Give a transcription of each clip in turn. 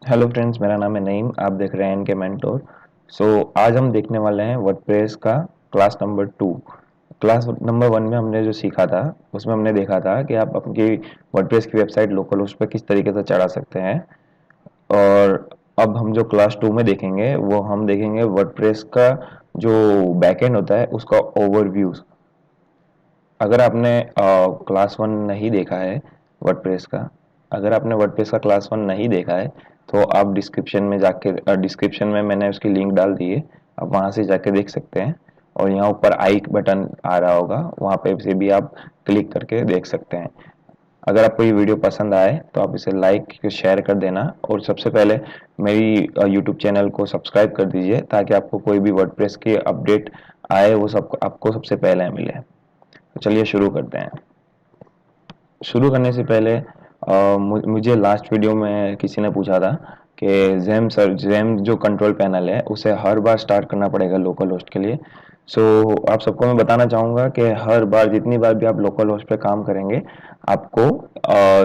Hello friends, मेरा नाम है नईम। आप देख रहे हैं एन के मेंटोर। आज हम देखने वाले हैं वर्डप्रेस का क्लास नंबर 2। क्लास नंबर 1 में हमने जो सीखा था उसमें हमने देखा था कि आप अपनी वर्डप्रेस की वेबसाइट लोकल होस्ट पर किस तरीके से चढ़ा सकते हैं। और अब हम जो क्लास 2 में देखेंगे वो हम देखेंगे वर्डप्रेस का जो बैकएंड होता है उसका ओवरव्यू। अगर आपने क्लास 1 नहीं देखा है वर्डप्रेस का, अगर आपने वर्डप्रेस का क्लास 1 नहीं देखा है तो आप डिस्क्रिप्शन में मैंने उसकी लिंक डाल दी है। आप वहां से जाके देख सकते हैं। और यहाँ ऊपर आई बटन आ रहा होगा, वहां पे से भी आप क्लिक करके देख सकते हैं। अगर आपको ये वीडियो पसंद आए तो आप इसे लाइक शेयर कर देना, और सबसे पहले मेरी यूट्यूब चैनल को सब्सक्राइब कर दीजिए ताकि आपको कोई भी वर्डप्रेस की अपडेट आए वो सब आपको सबसे पहले मिले। तो चलिए शुरू करते हैं। शुरू करने से पहले मुझे लास्ट वीडियो में किसी ने पूछा था कि जैम जो कंट्रोल पैनल है उसे हर बार स्टार्ट करना पड़ेगा लोकल होस्ट के लिए। आप सबको मैं बताना चाहूँगा कि हर बार जितनी बार भी आप लोकल होस्ट पे काम करेंगे आपको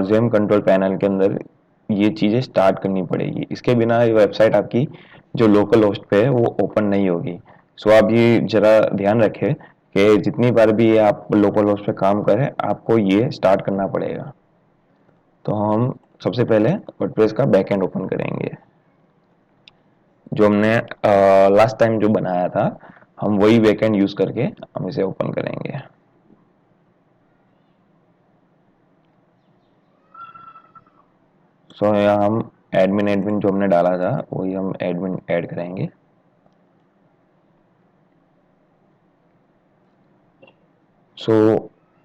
जैम कंट्रोल पैनल के अंदर ये चीज़ें स्टार्ट करनी पड़ेगी। इसके बिना ये वेबसाइट आपकी जो लोकल होस्ट पे है वो ओपन नहीं होगी। आप ये जरा ध्यान रखें कि जितनी बार भी आप लोकल होस्ट पे काम करें आपको ये स्टार्ट करना पड़ेगा। तो हम सबसे पहले वर्डप्रेस का बैकएंड ओपन करेंगे। जो हमने लास्ट टाइम जो बनाया था हम वही बैकएंड यूज करके हम इसे ओपन करेंगे। यहाँ हम एडमिन एडमिन जो हमने डाला था वही हम एडमिन ऐड करेंगे।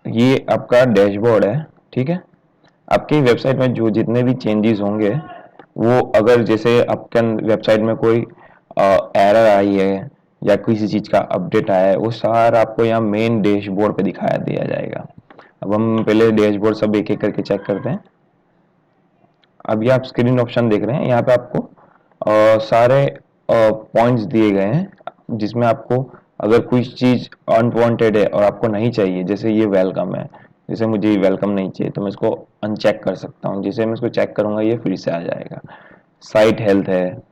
ये आपका डैशबोर्ड है, ठीक है। आपकी वेबसाइट में जो जितने भी चेंजेस होंगे वो, अगर जैसे आपके वेबसाइट में कोई एरर आई है या किसी चीज़ का अपडेट आया है वो सारा आपको यहाँ मेन डैशबोर्ड पे दिखाया दिया जाएगा। अब हम पहले डैशबोर्ड सब एक एक करके चेक करते हैं। अब ये आप स्क्रीन ऑप्शन देख रहे हैं, यहाँ पे आपको सारे पॉइंट्स दिए गए हैं जिसमें आपको अगर कोई चीज़ अनवांटेड है और आपको नहीं चाहिए, जैसे ये वेलकम है, जैसे मुझे ये वेलकम नहीं चाहिए तो मैं इसको अनचेक कर सकता हूँ। जैसे मैं इसको चेक करूंगा ये फिर से आ जाएगा। साइट हेल्थ है,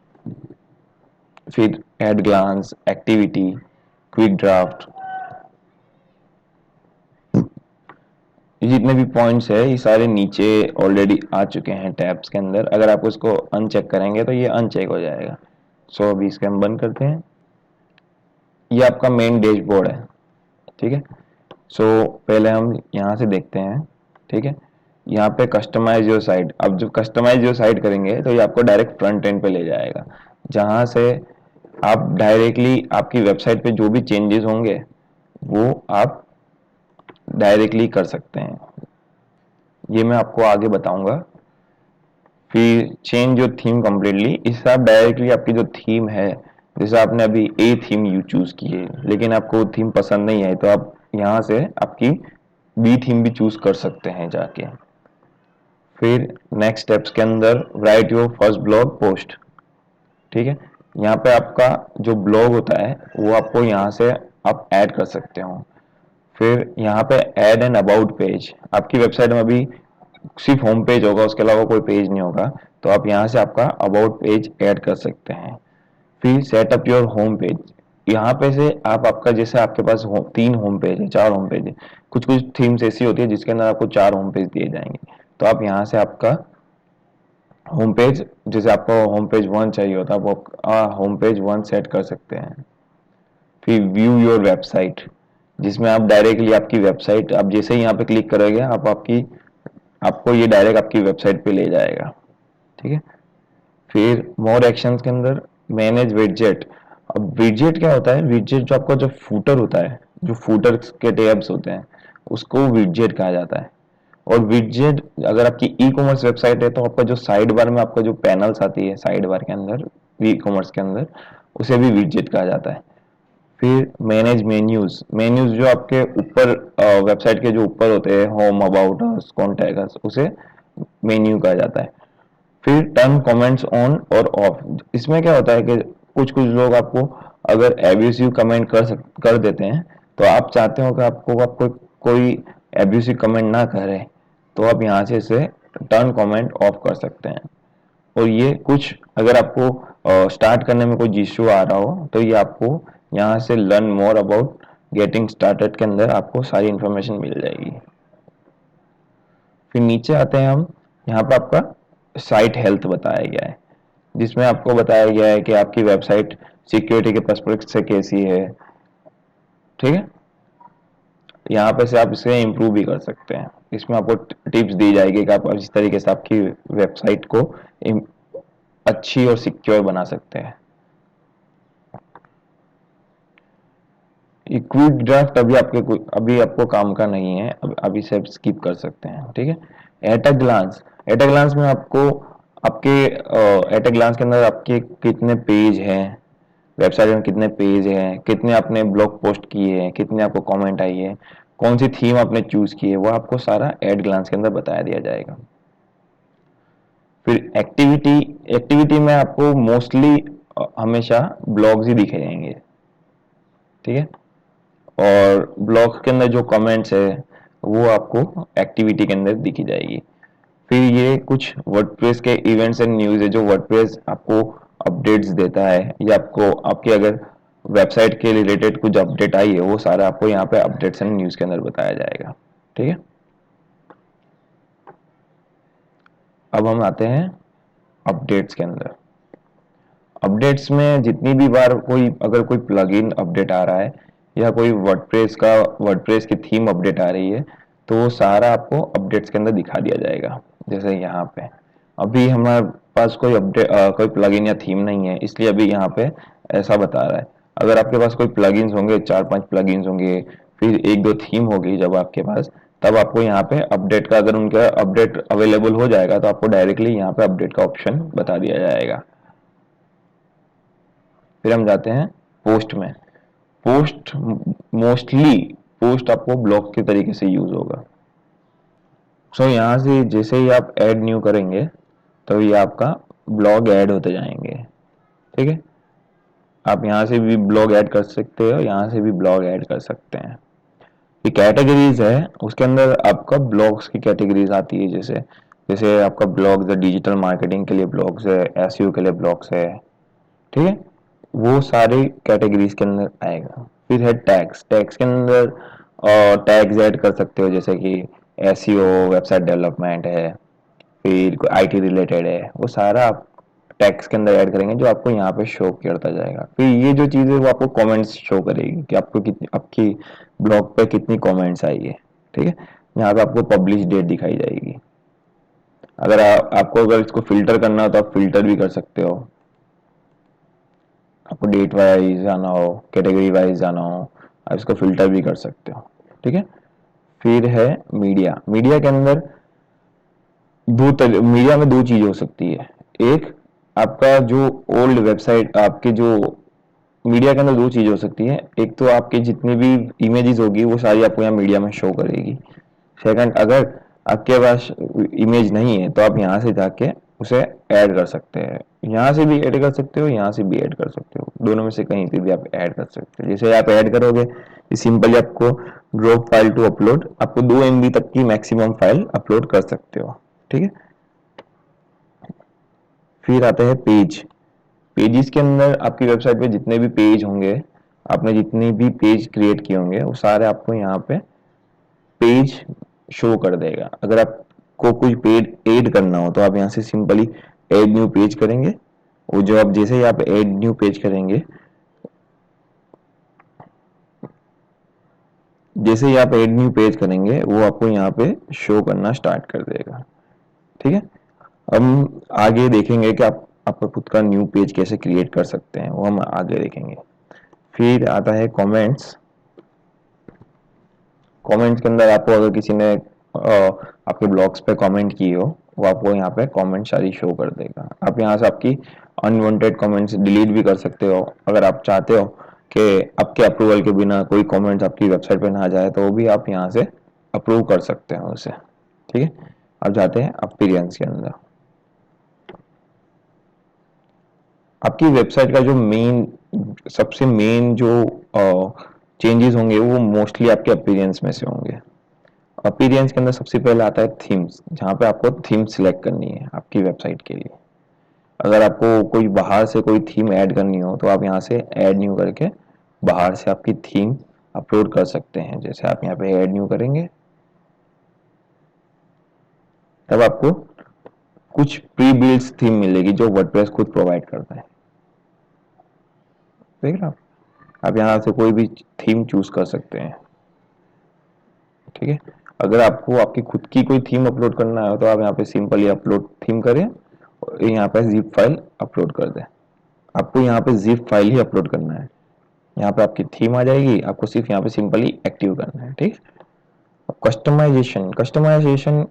फिर at glance, activity, quick draft, ये जितने भी पॉइंट्स है ये सारे नीचे ऑलरेडी आ चुके हैं टैब्स के अंदर। अगर आप उसको अनचेक करेंगे तो ये अनचेक हो जाएगा। अभी इसके हम बंद करते हैं। ये आपका मेन डैशबोर्ड है, ठीक है। पहले हम यहाँ से देखते हैं, ठीक है। यहाँ पे कस्टमाइज योर साइट, अब जब कस्टमाइज योर साइट करेंगे तो ये आपको डायरेक्ट फ्रंट एंड पे ले जाएगा, जहाँ से आप डायरेक्टली आपकी वेबसाइट पे जो भी चेंजेस होंगे वो आप डायरेक्टली कर सकते हैं। ये मैं आपको आगे बताऊंगा। फिर चेंज योर थीम कम्प्लीटली, इससे आप डायरेक्टली आपकी जो थीम है, जैसे आपने अभी ए थीम यू चूज की है लेकिन आपको थीम पसंद नहीं है तो आप यहाँ से आपकी बी थीम भी चूज कर सकते हैं जाके। फिर नेक्स्ट स्टेप्स के अंदर right your first blog post, ठीक है। यहाँ पे आपका जो ब्लॉग होता है वो आपको यहाँ से आप ऐड कर सकते हो। फिर यहाँ पे ऐड एन अबाउट पेज, आपकी वेबसाइट में अभी सिर्फ होम पेज होगा, उसके अलावा कोई पेज नहीं होगा, तो आप यहाँ से आपका अबाउट पेज ऐड कर सकते हैं। फिर सेटअप योर होम पेज, यहाँ पे से आप आपका जैसे आपके पास 3 होम पेज है, 4 होम पेज है, कुछ कुछ थीम्स ऐसी होती है जिसके अंदर आपको 4 होम पेज दिए जाएंगे, तो आप यहाँ से आपका होम पेज, जैसे आपको होम पेज 1 चाहिए होता है वो होम पेज 1 सेट कर सकते हैं। फिर व्यू योर वेबसाइट, जिसमें आप डायरेक्टली आपकी वेबसाइट, आप जैसे ही यहाँ पे क्लिक करोगे आप आपको ये डायरेक्ट आपकी वेबसाइट पे ले जाएगा, ठीक है। फिर मोर एक्शंस के अंदर मैनेज विडजेट। अब विडजेट क्या होता है? विडजेट जो आपका जो फूटर होता है, जो फूटर के टैब्स होते हैं उसको विडजेट कहा जाता है। और विडजेट, अगर आपकी ई कॉमर्स वेबसाइट है तो आपका जो साइड बार में आपका जो पैनल्स आती है साइड बार के अंदर ई कॉमर्स के अंदर, उसे भी विडजेट कहा जाता है। फिर मैनेज मेन्यूज, मेन्यूज जो आपके ऊपर वेबसाइट के जो ऊपर होते हैं, home, about us, contact us, उसे मेन्यू कहा जाता है। फिर टर्न कमेंट्स ऑन और ऑफ, इसमें क्या होता है कि कुछ कुछ लोग आपको अगर एब्यूसिव कमेंट कर देते हैं, तो आप चाहते हो कि आपको कोई एब्यूसिव कमेंट ना करे, तो आप यहाँ से इसे टर्न कमेंट ऑफ कर सकते हैं। और ये कुछ अगर आपको स्टार्ट करने में कोई इश्यू आ रहा हो तो ये आपको यहाँ से learn more about getting started के अंदर आपको सारी इंफॉर्मेशन मिल जाएगी। फिर नीचे आते हैं हम, यहाँ पर आपका साइट हेल्थ बताया गया है, जिसमें आपको बताया गया है कि आपकी वेबसाइट सिक्योरिटी के पर्सपेक्टिव से कैसी है। ठीक है, यहाँ पे से आप इसे इम्प्रूव भी कर सकते हैं। इसमें आपको टिप्स दी जाएगी कि आप इस तरीके से आपकी वेबसाइट को अच्छी और सिक्योर बना सकते हैं। क्विक ड्राफ्ट अभी आपको काम का नहीं है, अभी से स्किप कर सकते हैं। ठीक है, at a glance, at a glance में आपको आपके एट अ ग्लांस के अंदर आपके कितने पेज हैं, वेबसाइट में कितने पेज हैं, कितने आपने ब्लॉग पोस्ट किए हैं, कितने आपको कमेंट आई है, कौन सी थीम आपने चूज की है, वो आपको सारा एट ग्लांस के अंदर बताया दिया जाएगा। फिर एक्टिविटी, एक्टिविटी में आपको मोस्टली हमेशा ब्लॉग्स ही दिखे जाएंगे। ठीक है, और ब्लॉग्स के अंदर जो कमेंट्स है वो आपको एक्टिविटी के अंदर दिखी जाएगी। फिर ये कुछ वर्डप्रेस के इवेंट्स एंड न्यूज़ है जो वर्डप्रेस आपको अपडेट्स देता है, या आपको आपकी अगर वेबसाइट के रिलेटेड कुछ अपडेट आई है वो सारा आपको यहाँ पे अपडेट्स एंड न्यूज़ के अंदर बताया जाएगा। ठीक है, अब हम आते हैं अपडेट्स के अंदर। अपडेट्स में जितनी भी बार अगर कोई प्लगइन अपडेट आ रहा है या कोई वर्डप्रेस की थीम अपडेट आ रही है तो वो सारा आपको अपडेट्स के अंदर दिखा दिया जाएगा। जैसे यहाँ पे अभी हमारे पास कोई प्लगइन या थीम नहीं है, इसलिए अभी यहाँ पे ऐसा बता रहा है। अगर आपके पास कोई प्लगइन्स होंगे, 4-5 प्लगइन्स होंगे, फिर 1-2 थीम होगी जब आपके पास, तब आपको यहाँ पे अपडेट का, अगर उनका अपडेट अवेलेबल हो जाएगा तो आपको डायरेक्टली यहाँ पे अपडेट का ऑप्शन बता दिया जाएगा। फिर हम जाते हैं पोस्ट में। पोस्ट मोस्टली पोस्ट आपको ब्लॉग के तरीके से यूज होगा। सो यहाँ से जैसे ही आप ऐड न्यू करेंगे तो ये आपका ब्लॉग ऐड होते जाएंगे। ठीक है, आप यहाँ से भी ब्लॉग ऐड कर सकते हो, यहाँ से भी ब्लॉग ऐड कर सकते हैं। ये कैटेगरीज है, उसके अंदर आपका ब्लॉग्स की कैटेगरीज आती है। जैसे जैसे आपका ब्लॉग्स है, डिजिटल मार्केटिंग के लिए ब्लॉग्स है, एसईओ के लिए ब्लॉग्स है। ठीक है, वो सारे कैटेगरीज के अंदर आएगा। फिर है टैग्स, टैग्स के अंदर टैग्स ऐड कर सकते हो, जैसे कि एसईओ, वेबसाइट डेवलपमेंट है, फिर कोई आईटी रिलेटेड है, वो सारा आप टैग्स के अंदर ऐड करेंगे जो आपको यहाँ पे शो करता जाएगा। फिर ये जो चीज़ है वो आपको कमेंट्स शो करेगी कि आपको कितनी आपकी ब्लॉग पे कितनी कमेंट्स आई है। ठीक है, यहाँ पे आपको पब्लिश डेट दिखाई जाएगी। अगर आपको अगर इसको फिल्टर करना हो तो आप फिल्टर भी कर सकते हो। आपको डेट वाइज जाना हो, कैटेगरी वाइज जाना हो, आप इसको फिल्टर भी कर सकते हो। ठीक है, फिर है मीडिया। मीडिया के अंदर मीडिया में दो चीज हो सकती है। एक, आपका जो ओल्ड वेबसाइट आपके जो मीडिया के अंदर दो चीज हो सकती है। एक तो आपकी जितनी भी इमेजेस होगी वो सारी आपको यहाँ मीडिया में शो करेगी। सेकंड, अगर आपके पास इमेज नहीं है तो आप यहाँ से जाके उसे ऐड कर सकते हैं। यहाँ से भी ऐड कर सकते हो, यहाँ से भी ऐड कर सकते हो, दोनों में से कहीं से भी आप ऐड कर सकते हो। जैसे आप ऐड करोगे, सिंपली आपको ड्रॉप फाइल टू अपलोड, आपको 2 MB तक की मैक्सिमम फाइल अपलोड कर सकते हो। ठीक है, फिर आते हैं पेज। पेजेस के अंदर आपकी वेबसाइट पे जितने भी पेज होंगे, आपने जितने भी पेज क्रिएट किए होंगे वो सारे आपको यहाँ पे पेज शो कर देगा। अगर आपको कोई पेज ऐड करना हो तो आप यहाँ से सिंपली ऐड न्यू पेज करेंगे। वो जो आप जैसे ही आप ऐड न्यू पेज करेंगे, जैसे ही आप ऐड न्यू पेज करेंगे वो आपको यहाँ पे शो करना स्टार्ट कर देगा। ठीक है, हम आगे देखेंगे कि आप आपका खुद का न्यू पेज कैसे क्रिएट कर सकते हैं, वो हम आगे देखेंगे। फिर आता है कमेंट्स। कमेंट्स के अंदर आपको अगर किसी ने आपके ब्लॉग्स पे कमेंट की हो, वो आपको यहाँ पे कमेंट सारी शो कर देगा। आप यहाँ से आपकी अनवांटेड कमेंट्स डिलीट भी कर सकते हो। अगर आप चाहते हो कि आपके अप्रूवल के बिना कोई कमेंट्स आपकी वेबसाइट पे ना जाए तो वो भी आप यहाँ से अप्रूव कर सकते हो उसे। ठीक है, अब जाते हैं अपीयरेंस के अंदर। आपकी वेबसाइट का जो सबसे मेन जो चेंजेस होंगे वो मोस्टली आपके अपीयरेंस में से होंगे। अपीयरेंस के अंदर सबसे पहले आता है थीम्स, जहाँ पे आपको थीम सिलेक्ट करनी है आपकी वेबसाइट के लिए। अगर आपको कोई बाहर से कोई थीम ऐड करनी हो तो आप यहाँ से ऐड न्यू करके बाहर से आपकी थीम अपलोड कर सकते हैं। जैसे आप यहाँ पे ऐड न्यू करेंगे, तब आपको कुछ प्री बिल्ड थीम मिलेगी जो वर्डप्रेस खुद प्रोवाइड करता है। देख रहे आप यहाँ से कोई भी थीम चूज कर सकते हैं। ठीक है, अगर आपको आपकी खुद की कोई थीम अपलोड करना है तो आप यहाँ पे सिंपली अपलोड थीम करें और यहाँ पे जिप फाइल अपलोड कर दें। आपको यहाँ पे जिप फाइल ही अपलोड करना है। यहाँ पे आपकी थीम आ जाएगी, आपको सिर्फ यहाँ पे सिंपली एक्टिव करना है। ठीक, अब कस्टमाइजेशन कस्टमाइजेशन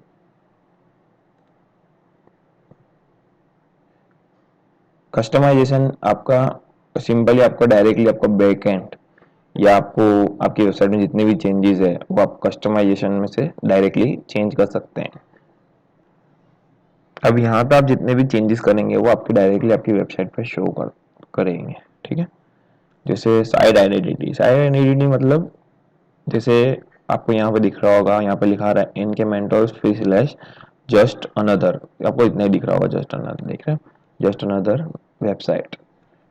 कस्टमाइजेशन आपका सिंपली आपका डायरेक्टली आपका बैकएंड या आपको आपकी वेबसाइट में जितने भी चेंजेस है वो आप कस्टमाइजेशन में से डायरेक्टली चेंज कर सकते हैं। अब यहाँ पे आप जितने भी चेंजेस करेंगे वो आपके डायरेक्टली आपकी वेबसाइट पे शो करेंगे। ठीक है, जैसे साइड आइडेंटिटी मतलब जैसे आपको यहाँ पे दिख रहा होगा, यहाँ पे लिखा रहा है इनके mentors free slash just another, आपको इतना ही दिख रहा होगा जस्ट अनदर, देख रहे हैं जस्ट अनदर वेबसाइट।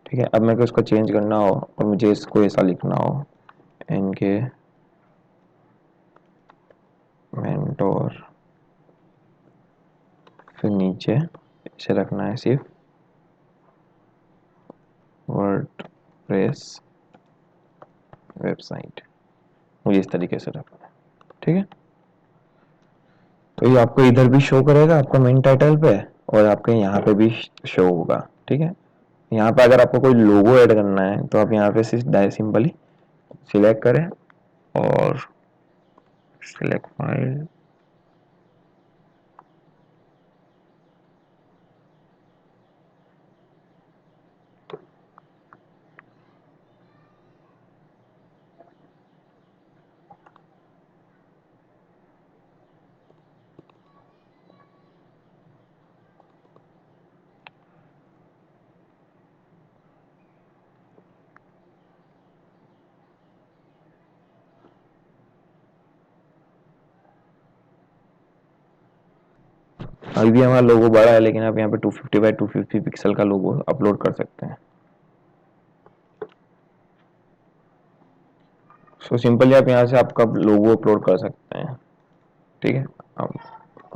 ठीक है, अब मेरे को इसको चेंज करना हो और मुझे इसको ऐसा लिखना हो इनके मेंटोर, फिर नीचे इसे रखना है सिर्फ वर्डप्रेस वेबसाइट, मुझे इस तरीके से रखना है। ठीक है, तो ये आपको इधर भी शो करेगा आपका मेन टाइटल पे और आपके यहाँ पे भी शो होगा। ठीक है, यहाँ पे अगर आपको कोई लोगो ऐड करना है तो आप यहाँ पे सिंपली सिलेक्ट करें और सिलेक्ट फाइल, अभी भी हमारा लोगो बड़ा है लेकिन आप यहाँ पे 250 बाई 250 पिक्सल का लोगो अपलोड कर सकते हैं। सो सिंपली आप यहाँ से आपका लोगो अपलोड कर सकते हैं। ठीक है, अब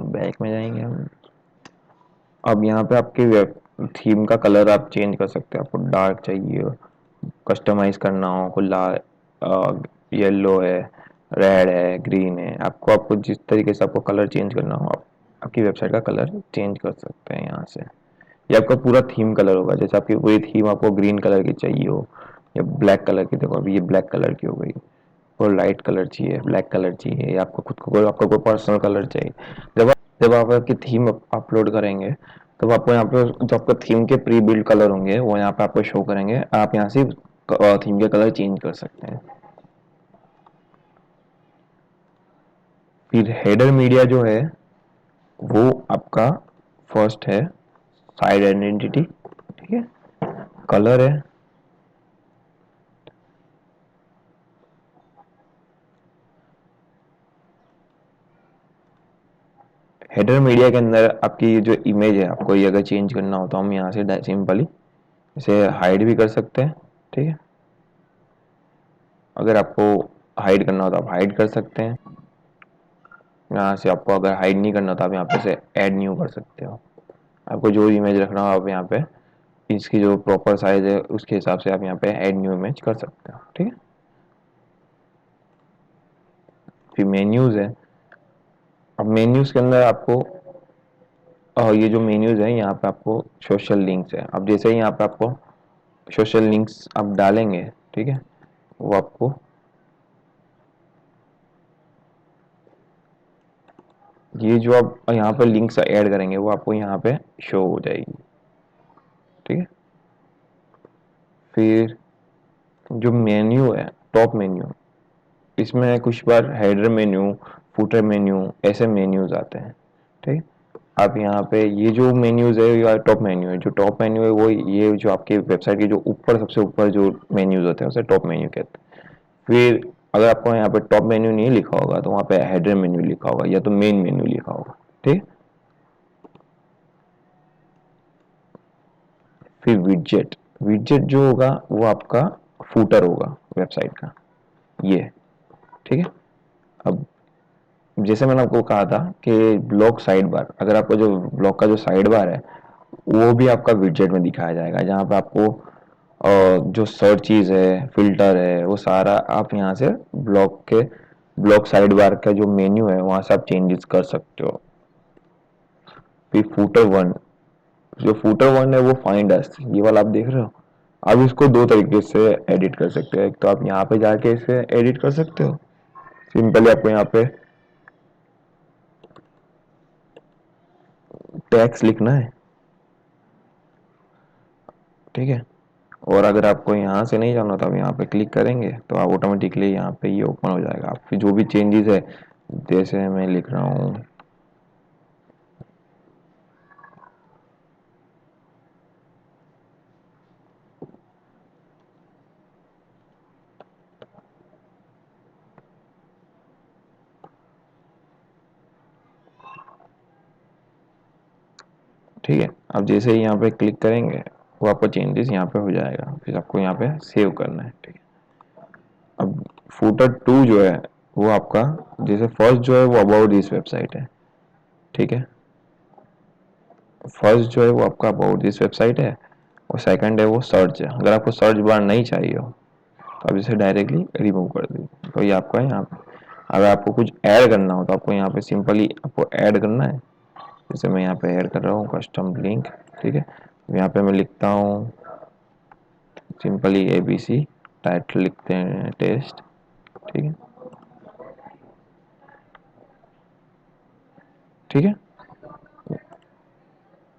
बैक में जाएंगे हम। अब यहाँ पे आपके वेब थीम का कलर आप चेंज कर सकते हैं, आपको डार्क चाहिए, कस्टमाइज करना हो, कोई येलो है, रेड है, ग्रीन है, आपको आपको जिस तरीके से आपको कलर चेंज करना हो आप आपकी वेबसाइट का कलर चेंज कर सकते हैं यहाँ से। ये आपका पूरा थीम कलर होगा, जैसे आपकी पूरी थीम आपको ग्रीन कलर की चाहिए हो या ब्लैक कलर की, देखो अभी ये ब्लैक कलर की हो गई, और लाइट कलर चाहिए, ब्लैक कलर चाहिए, या आपको खुद को कोई आपका कोई पर्सनल कलर चाहिए। जब आप आपकी थीम अपलोड करेंगे तब आपको यहाँ पे जो आपका थीम के प्री बिल्ड कलर होंगे वो यहाँ पे आपको शो करेंगे, आप यहाँ से थीम के कलर चेंज कर सकते हैं। फिर हेडर मीडिया जो है वो आपका फर्स्ट है साइड आइडेंटिटी। ठीक है, कलर है, हेडर मीडिया के अंदर आपकी जो इमेज है आपको ये अगर चेंज करना हो तो हम यहाँ से सिंपली इसे हाइड भी कर सकते हैं। ठीक है, अगर आपको हाइड करना हो तो आप हाइड कर सकते हैं। यहाँ से आपको अगर हाइड नहीं करना तो आप यहाँ पे से ऐड न्यू कर सकते हो। आपको जो इमेज रखना हो आप यहाँ पे इसकी जो प्रॉपर साइज है उसके हिसाब से आप यहाँ पे ऐड न्यू इमेज कर सकते हो। ठीक है, फिर मेन्यूज है। अब मेन्यूज के अंदर आपको ये जो मेन्यूज है यहाँ पे आपको सोशल लिंक्स है। अब जैसे ही यहाँ पे आपको सोशल लिंक्स आप डालेंगे, ठीक है, वो आपको ये जो आप यहाँ पे लिंक्स ऐड करेंगे वो आपको यहाँ पे शो हो जाएगी। ठीक है, फिर जो मेन्यू है टॉप मेन्यू, इसमें कुछ बार हेडर मेन्यू, फुटर मेन्यू, ऐसे मेन्यूज आते हैं। ठीक, आप यहाँ पे ये जो मेन्यूज है या टॉप मेन्यू है, जो टॉप मेन्यू है वो ये जो आपके वेबसाइट के जो ऊपर सबसे ऊपर जो मेन्यूज होते हैं उसे टॉप मेन्यू कहते हैं। फिर अगर आपको यहाँ पे टॉप मेन्यू नहीं लिखा होगा तो वहाँ पे हेडर मेन्यू लिखा होगा या तो मेन मेन्यू लिखा होगा। ठीक, फिर विडजेट, विडजेट जो होगा वो आपका फूटर होगा वेबसाइट का, ये ठीक है। अब जैसे मैंने आपको कहा था कि ब्लॉक साइड बार, अगर आपको जो ब्लॉक का जो साइड बार है वो भी आपका विडजेट में दिखाया जाएगा, जहाँ पे आपको जो सर्चीज है, फिल्टर है, वो सारा आप यहाँ से ब्लॉक साइड बार का जो मेन्यू है वहां से आप चेंजेस कर सकते हो। फिर फूटर वन, जो फूटर वन है वो फाइंड अस, ये वाला आप देख रहे हो। आप इसको दो तरीके से एडिट कर सकते हो, एक तो आप यहाँ पे जाके इसे एडिट कर सकते हो, सिंपली आपको यहाँ पे टैक्स लिखना है, ठीक है। और अगर आपको यहाँ से नहीं जाना तो आप यहाँ पे क्लिक करेंगे तो आप ऑटोमेटिकली यहाँ पे ये ओपन हो जाएगा। आप फिर जो भी चेंजेस है, जैसे मैं लिख रहा हूँ, ठीक है। आप जैसे ही यहाँ पे क्लिक करेंगे वो आपका चेंजेस यहाँ पे हो जाएगा, फिर आपको यहाँ पे सेव करना है, ठीक है। अब फुटर टू जो है वो आपका, जैसे फर्स्ट जो है वो अबाउट दिस वेबसाइट है, ठीक है। फर्स्ट जो है वो आपका अबाउट दिस वेबसाइट है, और सेकंड है वो सर्च है। अगर आपको सर्च बार नहीं चाहिए हो तो आप इसे डायरेक्टली रिमूव कर दीजिए, तो ये आपका यहाँ पे। अगर आपको कुछ ऐड करना हो तो आपको यहाँ पे सिंपली आपको ऐड करना है। जैसे मैं यहाँ पे ऐड कर रहा हूँ कस्टम लिंक, ठीक है। यहाँ पे मैं लिखता हूँ सिंपली ABC, टाइटल लिखते हैं टेस्ट, ठीक है, ठीक है।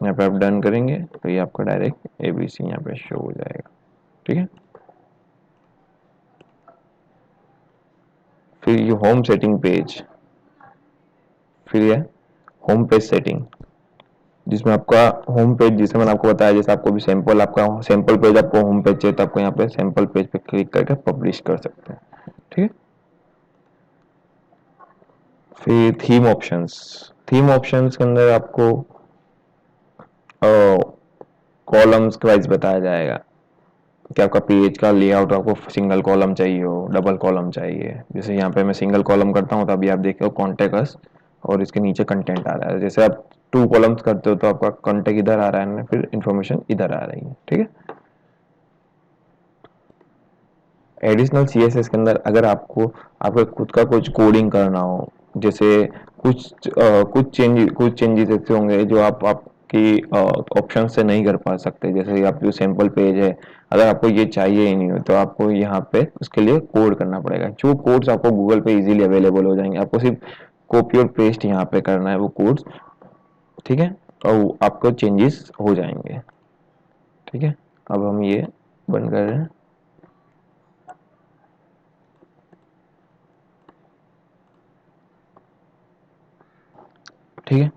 यहाँ पे आप डन करेंगे तो ये आपका डायरेक्ट ABC यहाँ पे शो हो जाएगा, ठीक है। फिर ये होम सेटिंग पेज, फिर ये होम पेज सेटिंग, जिसमें आपका होम पेज, जिसे मैंने आपको बताया, जैसे आपको भी सैंपल, आपका सैंपल पेज आपको होम पेज चाहिए तो आपको यहाँ पे सैंपल पेज पे क्लिक करके पब्लिश कर सकते हैं, ठीक है। फिर थीम ऑप्शंस, थीम ऑप्शंस के अंदर आपको कॉलम्स के वाइज बताया जाएगा कि आपका पेज का लेआउट, आपको सिंगल कॉलम चाहिए हो, डबल कॉलम चाहिए। जैसे यहाँ पे मैं सिंगल कॉलम करता हूँ तो अभी आप देख रहे हो कॉन्टेक्ट अस, और इसके नीचे कंटेंट आ रहा है। जैसे आप टू कॉलम्स करते हो तो आपका कॉन्टेक्ट इधर आ रहा है, फिर इंफॉर्मेशन इधर आ रही है, ठीक है। एडिशनल CSS के अंदर अगर आपको आपका खुद का कुछ कोडिंग करना हो, जैसे कुछ चेंजेस ऐसे होंगे जो आप आपकी ऑप्शन से नहीं कर पा सकते, जैसे आप जो सैंपल पेज है, अगर आपको ये चाहिए ही नहीं हो तो आपको यहाँ पे उसके लिए कोड करना पड़ेगा। जो कोड्स आपको गूगल पे इजीली अवेलेबल हो जाएंगे, आपको सिर्फ कॉपी और पेस्ट यहाँ पे करना है वो कोड्स, ठीक है, और आपको चेंजेस हो जाएंगे, ठीक है। अब हम ये बंद कर रहे हैं, ठीक है।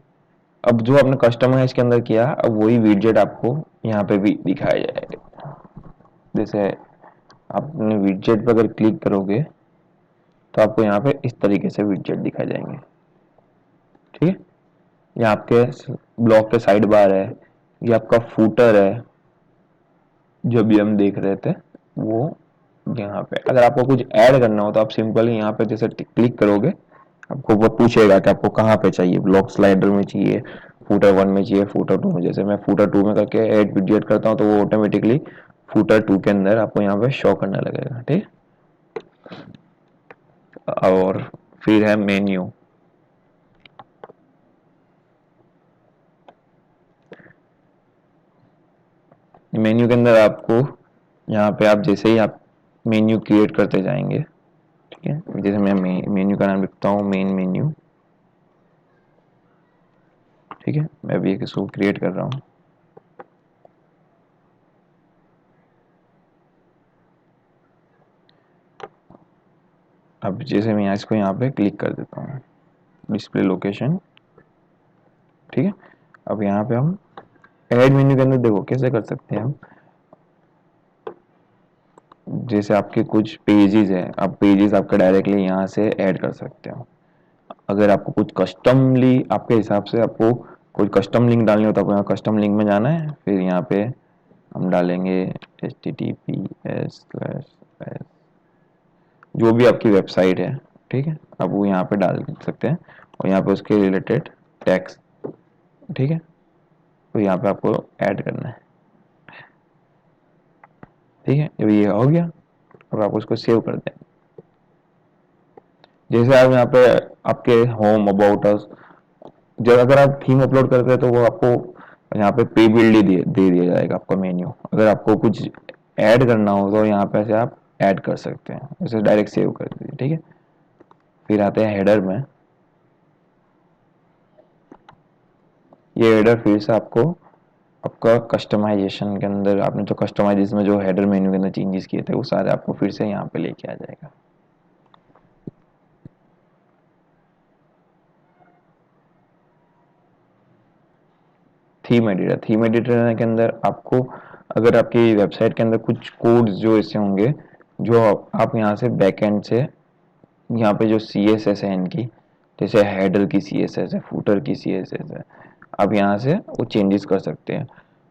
अब जो आपने कस्टमाइज के अंदर किया, अब वही विडजेट आपको यहाँ पे भी दिखाया जाएगा। जैसे आपने विडजेट पर अगर क्लिक करोगे तो आपको यहाँ पे इस तरीके से विडजेट दिखाए जाएंगे, ठीक है। ये आपके ब्लॉक के साइड बार है, ये आपका फूटर है जो भी हम देख रहे थे वो यहाँ पे। अगर आपको कुछ ऐड करना हो तो आप सिंपली यहाँ पे जैसे क्लिक करोगे, आपको वो पूछेगा कि आपको कहाँ पे चाहिए, ब्लॉक स्लाइडर में चाहिए, फूटर वन में चाहिए, फूटर टू में। जैसे मैं फूटर टू में करके ऐड विडजेट करता हूँ तो वो ऑटोमेटिकली फूटर टू के अंदर आपको यहाँ पे शो करने लगेगा, ठीक। और फिर है मेन्यू, मेन्यू के अंदर आपको यहाँ पे आप जैसे ही आप मेन्यू क्रिएट करते जाएंगे, ठीक है। जैसे मैं मेन्यू का नाम लिखता हूँ मेन मेन्यू, ठीक है। मैं अभी एक इसको क्रिएट कर रहा हूँ। अब जैसे मैं इसको यहाँ पे क्लिक कर देता हूँ, डिस्प्ले लोकेशन, ठीक है। अब यहाँ पे हम ऐड मेन्यू के अंदर देखो कैसे कर सकते हैं हम। जैसे आपके कुछ पेजेस हैं, आप पेजेस आपके डायरेक्टली यहाँ से ऐड कर सकते हो। अगर आपको कुछ कस्टमली आपके हिसाब से आपको कोई कस्टम लिंक डालनी हो तो आपको यहाँ कस्टम लिंक में जाना है, फिर यहाँ पे हम डालेंगे https जो भी आपकी वेबसाइट है, ठीक है, आप वो यहाँ पे डाल सकते हैं और यहाँ पे उसके रिलेटेड टैक्स, ठीक है, तो यहाँ पे आपको ऐड करना है, ठीक है। जब ये हो गया अब आप उसको सेव कर दें। जैसे आप यहाँ पे आपके होम अबाउट अस, जब अगर आप थीम अपलोड करते हैं तो वो आपको यहाँ पे प्री बिल्ड ही दे दिया जाएगा आपका मेन्यू। अगर आपको कुछ ऐड करना हो तो यहाँ पे से आप ऐड कर सकते हैं, जैसे डायरेक्ट सेव कर दीजिए, ठीक है। फिर आते हैं हेडर में। ये हेडर फिर से आपको आपका कस्टमाइजेशन के अंदर, आपने जो कस्टमाइजेशन में जो हेडर मेन्यू के अंदर चेंजेस किए थे वो सारे आपको फिर से यहाँ पे लेके आ जाएगा। थीम एडिटर के अंदर आपको, अगर आपकी वेबसाइट के अंदर कुछ कोड्स जो ऐसे होंगे जो आप यहाँ से बैकएंड से, यहाँ पे जो सी एस एस है इनकी, जैसे हेडर की सी एस एस है, फूटर की सी एस एस है, आप यहाँ से वो चेंजेस कर सकते हैं।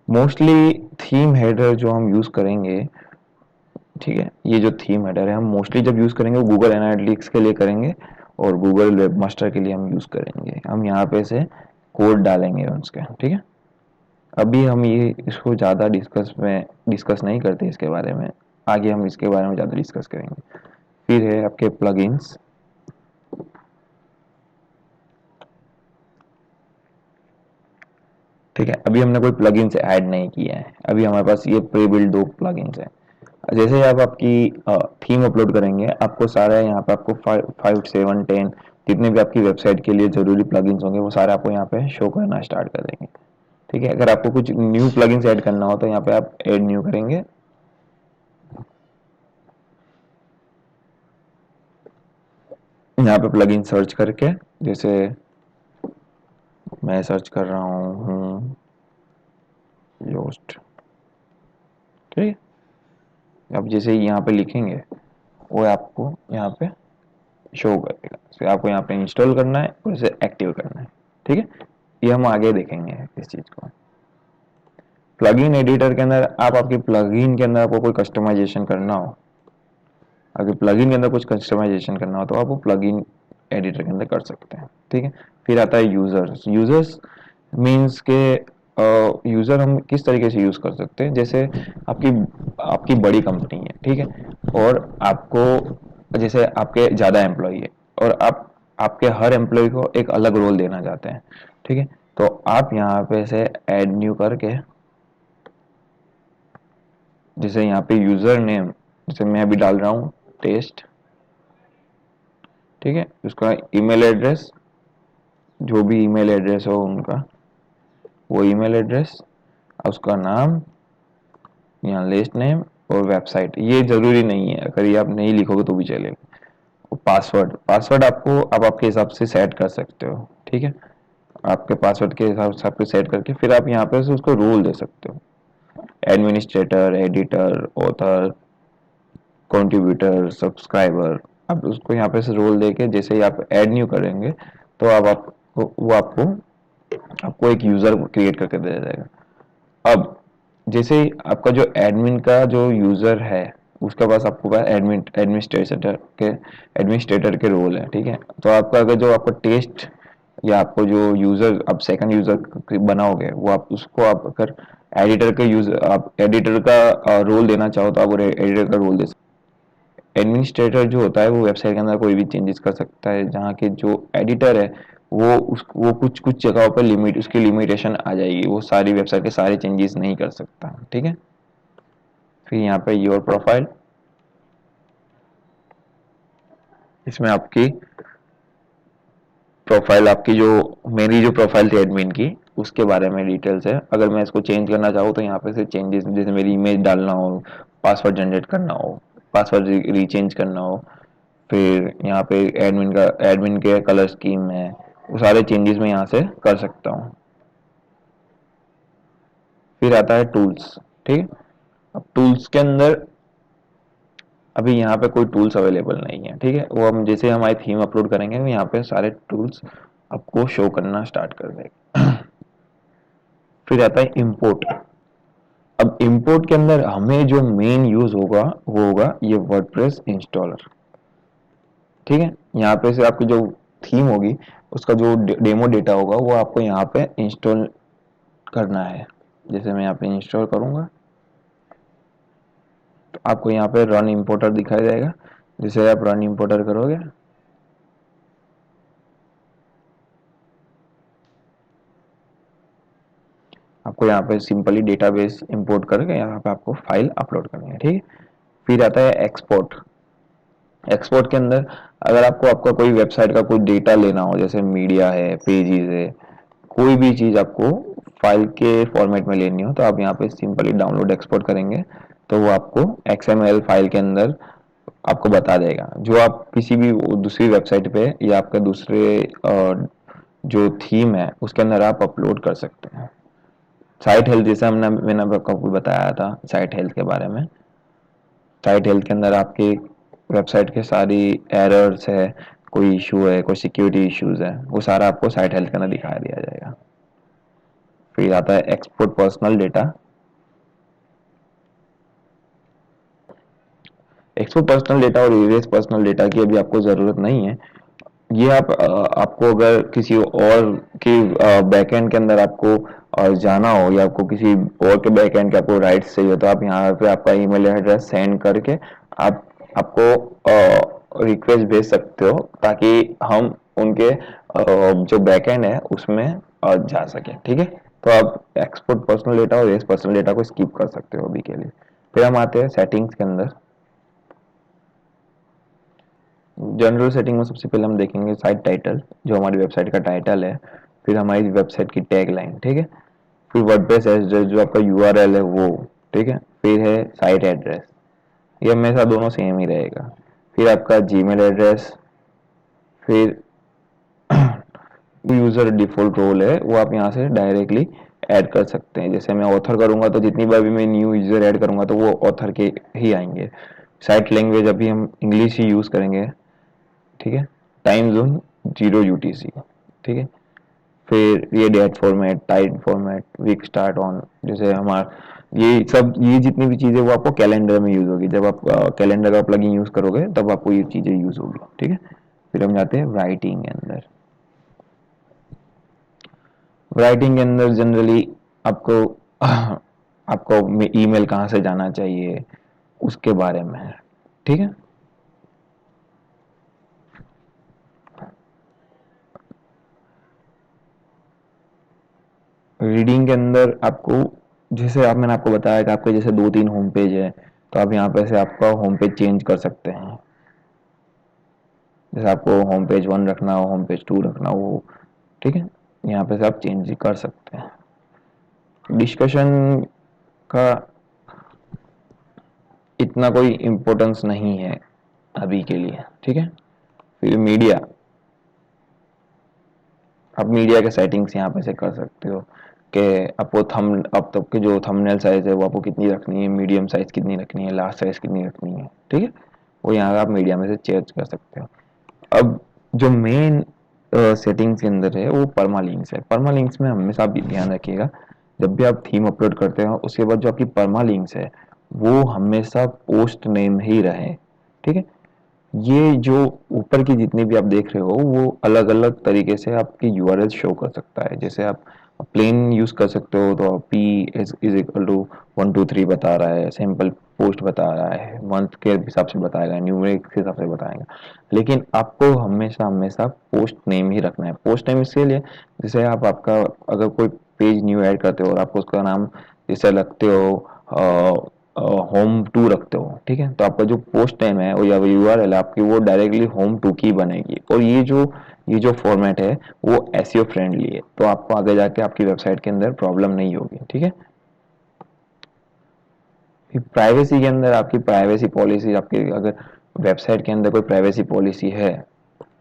मोस्टली थीम हेडर जो हम यूज़ करेंगे, ठीक है, ये जो थीम हेडर है हम मोस्टली जब यूज़ करेंगे वो गूगल एनालिटिक्स के लिए करेंगे और गूगल वेब मास्टर के लिए हम यूज़ करेंगे। हम यहाँ पे से कोड डालेंगे उसके, ठीक है। अभी हम ये इसको ज़्यादा डिस्कस नहीं करते इसके बारे में, आगे हम इसके बारे में ज़्यादा डिस्कस करेंगे। फिर है आपके प्लगइन्स, ठीक है। अभी हमने कोई प्लगइन्स ऐड नहीं किया है, अभी हमारे पास ये प्री बिल्ड 2 प्लगइन्स है। जैसे ही आप आपकी थीम अपलोड करेंगे आपको सारा यहाँ पे आपको 5, 7, 10 जितने भी आपकी वेबसाइट के लिए जरूरी प्लगइन्स होंगे वो सारे आपको यहाँ पे शो करना स्टार्ट कर देंगे, ठीक है। अगर आपको कुछ न्यू प्लगइन्स ऐड करना हो तो यहाँ पे आप ऐड न्यू करेंगे। यहाँ पे प्लगइन सर्च करके, जैसे मैं सर्च कर रहा हूँ योस्ट, ठीक है। अब जैसे यहाँ पे लिखेंगे वो आपको यहाँ पे शो करेगा, तो आपको यहाँ पे इंस्टॉल करना है और इसे एक्टिव करना है, ठीक है। ये हम आगे देखेंगे इस चीज को। प्लगइन एडिटर के अंदर आप आपके प्लगइन के अंदर आपको कोई कस्टमाइजेशन करना हो, अगर प्लगइन के अंदर कुछ कस्टमाइजेशन करना हो तो आप वो प्लगइन एडिटर के अंदर कर सकते हैं, ठीक है। फिर आता है यूजर्स। यूजर्स मीन्स के यूजर हम किस तरीके से यूज कर सकते हैं, जैसे आपकी आपकी बड़ी कंपनी है, ठीक है, और आपको जैसे आपके ज्यादा एम्प्लॉय है और आप आपके हर एम्प्लॉय को एक अलग रोल देना चाहते हैं, ठीक है। तो आप यहाँ पे से ऐड न्यू करके, जैसे यहाँ पे यूजर नेम, जैसे मैं अभी डाल रहा हूँ टेस्ट, ठीक है, उसका ईमेल एड्रेस, जो भी ईमेल एड्रेस हो उनका वो ईमेल एड्रेस, उसका नाम, यहाँ लिस्ट नेम और वेबसाइट। ये जरूरी नहीं है, अगर ये आप नहीं लिखोगे तो भी चलेगा। पासवर्ड, पासवर्ड आपको आप आपके हिसाब से सेट कर सकते हो, ठीक है। आपके पासवर्ड के हिसाब से आपको सेट करके फिर आप यहाँ पे से उसको रोल दे सकते हो, administrator, editor, author, contributor, subscriber. आप उसको यहाँ पे से रोल देके जैसे ही आप ऐड न्यू करेंगे तो अब आपको वो आपको आपको एक यूजर क्रिएट करके दे देगा। अब जैसे ही आपका जो एडमिन का जो यूजर है उसके पास आपको पास एडमिनिस्ट्रेटर के रोल है, ठीक है। तो आपका अगर जो आपका टेस्ट या आपको जो यूजर आप सेकंड यूजर बनाओगे वो आप उसको आप अगर एडिटर के यूजर आप एडिटर का रोल देना चाहो तो आप एडिटर का रोल दे सकते। एडमिनिस्ट्रेटर जो होता है वो वेबसाइट के अंदर कोई भी चेंजेस कर सकता है, जहाँ के जो एडिटर है वो कुछ कुछ जगहों पर उसकी लिमिटेशन आ जाएगी, वो सारी वेबसाइट के सारे चेंजेस नहीं कर सकता, ठीक है। फिर यहाँ पे योर प्रोफाइल, इसमें आपकी प्रोफाइल, आपकी जो मेरी जो प्रोफाइल थी एडमिन की उसके बारे में डिटेल्स है। अगर मैं इसको चेंज करना चाहूँ तो यहाँ पे से चेंजेस, जैसे मेरी इमेज डालना हो, पासवर्ड जनरेट करना हो, पासवर्ड रीचेंज करना हो, फिर यहाँ पे एडमिन के कलर स्कीम है, वो सारे चेंजेस मैं यहाँ से कर सकता हूँ। फिर आता है टूल्स, ठीक है। अब टूल्स के अंदर अभी यहाँ पे कोई टूल्स अवेलेबल नहीं है, ठीक है। वो हम जैसे हमारी थीम अपलोड करेंगे यहाँ पे सारे टूल्स आपको शो करना स्टार्ट कर देगा। फिर आता है इम्पोर्ट। अब इंपोर्ट के अंदर हमें जो मेन यूज होगा वो होगा ये वर्डप्रेस इंस्टॉलर। ठीक है, यहाँ पे से आपकी जो थीम होगी उसका जो डेमो डेटा होगा वो आपको यहाँ पे इंस्टॉल करना है। जैसे मैं यहाँ पे इंस्टॉल करूंगा तो आपको यहाँ पे रन इंपोर्टर दिखाई देगा। जैसे आप रन इंपोर्टर करोगे आपको यहाँ पे सिंपली डेटाबेस इंपोर्ट करके यहाँ पे आपको फाइल अपलोड करनी है। ठीक है, फिर आता है एक्सपोर्ट। एक्सपोर्ट के अंदर अगर आपको आपका कोई वेबसाइट का कोई डेटा लेना हो, जैसे मीडिया है, पेजेस है, कोई भी चीज आपको फाइल के फॉर्मेट में लेनी हो, तो आप यहाँ पे सिंपली डाउनलोड एक्सपोर्ट करेंगे तो वो आपको XML फाइल के अंदर आपको बता देगा, जो आप किसी भी दूसरी वेबसाइट पे या आपका दूसरे जो थीम है उसके अंदर आप अपलोड कर सकते हैं। साइट हेल्थ, जैसे मैंने आपको बताया था साइट हेल्थ के बारे में। साइट हेल्थ के अंदर आपकी वेबसाइट के सारी एरर्स है, कोई इशू है, कोई सिक्योरिटी इश्यूज है, वो सारा आपको साइट हेल्थ के अंदर दिखा दिया जाएगा। फिर आता है export personal data. Export personal data और इरेज पर्सनल डेटा की अभी आपको ज़रूरत नहीं है। ये आपको अगर किसी और के बैकएंड के अंदर आपको जाना हो या आपको किसी और के बैकएंड के आपको राइट्स चाहिए तो आप यहाँ पे आपका ईमेल एड्रेस सेंड करके आप आपको रिक्वेस्ट भेज सकते हो, ताकि हम उनके जो बैकएंड है उसमें जा सके। ठीक है, तो आप एक्सपोर्ट पर्सनल डेटा और इरेज पर्सनल डेटा को स्किप कर सकते हो अभी के लिए। फिर हम आते हैं सेटिंग्स के अंदर। जनरल सेटिंग में सबसे पहले हम देखेंगे साइट टाइटल, जो हमारी वेबसाइट का टाइटल है। फिर हमारी वेबसाइट की टैग लाइन। ठीक है, फिर वर्डप्रेस एड्रेस जो आपका यूआरएल है वो। ठीक है, फिर है साइट एड्रेस, ये हमेशा दोनों सेम ही रहेगा। फिर आपका जीमेल एड्रेस, फिर यूजर डिफॉल्ट रोल है वो आप यहाँ से डायरेक्टली ऐड कर सकते हैं। जैसे मैं ऑथर करूंगा तो जितनी बार भी मैं न्यू यूजर ऐड करूंगा तो वो ऑथर के ही आएंगे। साइट लैंग्वेज अभी हम इंग्लिश ही यूज करेंगे। ठीक है, टाइम जोन 0 UTC। ठीक है, फिर ये date format, time format, week start on, जैसे हमारा ये जितनी भी चीज़ें वो आपको कैलेंडर में यूज होगी। जब आप कैलेंडर का प्लगइन यूज करोगे तब आपको ये चीज़ें यूज होगी। ठीक है, फिर हम जाते हैं राइटिंग के अंदर। राइटिंग के अंदर जनरली आपको आपको ईमेल कहाँ से जाना चाहिए उसके बारे में है। ठीक है, रीडिंग के अंदर आपको, जैसे आप मैंने आपको बताया कि आपके जैसे 2-3 होम पेज है तो आप यहाँ पे से आपका होम पेज चेंज कर सकते हैं। जैसे आपको होम पेज 1 रखना हो, होम पेज 2 रखना हो, ठीक है, यहाँ पे से आप चेंज कर सकते हैं। डिस्कशन का इतना कोई इम्पोर्टेंस नहीं है अभी के लिए। ठीक है, फिर मीडिया, आप मीडिया के सेटिंग्स यहाँ पे से कर सकते हो कि आपको थम अब तक के जो थंबनेल साइज है वो आपको कितनी रखनी है, मीडियम साइज कितनी रखनी है, लार्ज साइज कितनी रखनी है। ठीक है, वो यहाँ आप मीडिया में से चेंज कर सकते हो। अब जो मेन सेटिंग्स के अंदर है वो परमालिंक्स है। परमालिंक्स में हमेशा आप ध्यान रखिएगा, जब भी आप थीम अपलोड करते हो उसके बाद जो आपकी परमालिंक्स है वो हमेशा पोस्ट नेम ही रहे। ठीक है, ये जो ऊपर की जितनी भी आप देख रहे हो वो अलग अलग तरीके से आपकी यूआरएल शो कर सकता है। जैसे आप प्लेन यूज कर सकते हो तो पी इज इक्वल टू 1 2 3 बता रहा है, सिंपल पोस्ट बता रहा है, मंथ के हिसाब से बताएगा, न्यूमेरिक के हिसाब से बताएगा। लेकिन आपको हमेशा हमेशा पोस्ट नेम ही रखना है। पोस्ट नेम इसके लिए, जैसे आप आपका अगर कोई पेज न्यू ऐड करते हो और आपको उसका नाम जैसे रखते हो होम टू रखते हो, ठीक है, तो आपका जो पोस्ट नेम है या यूआरएल आपकी वो डायरेक्टली होम टू की बनेगी। और ये जो फॉर्मेट है वो एसईओ फ्रेंडली है, तो आपको आगे जाके आपकी वेबसाइट के अंदर प्रॉब्लम नहीं होगी। ठीक है, फिर प्राइवेसी के अंदर आपकी प्राइवेसी पॉलिसी, आपकी अगर वेबसाइट के अंदर कोई प्राइवेसी पॉलिसी है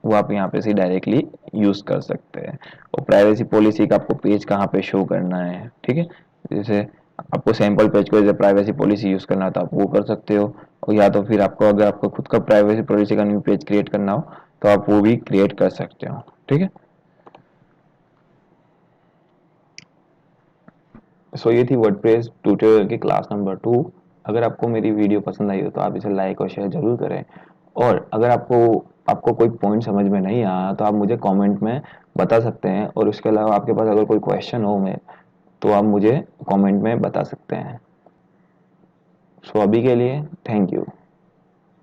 वो आप यहाँ पे से डायरेक्टली यूज कर सकते हैं। और प्राइवेसी पॉलिसी का आपको पेज कहाँ पे शो करना है। ठीक है, जैसे आपको सैंपल पेज को जैसे प्राइवेसी पॉलिसी यूज करना हो तो आप वो कर सकते हो, और या तो फिर आपको अगर आपको खुद का प्राइवेसी पॉलिसी का न्यू पेज क्रिएट करना हो तो आप वो भी क्रिएट कर सकते हो। ठीक है, सो ये थी वर्डप्रेस ट्यूटोरियल की क्लास नंबर 2। अगर आपको मेरी वीडियो पसंद आई हो तो आप इसे लाइक और शेयर जरूर करें। और अगर आपको आपको कोई पॉइंट समझ में नहीं आया तो आप मुझे कमेंट में बता सकते हैं, और उसके अलावा आपके पास अगर कोई क्वेश्चन हो मैं तो आप मुझे कमेंट में बता सकते हैं। सो अभी के लिए थैंक यू।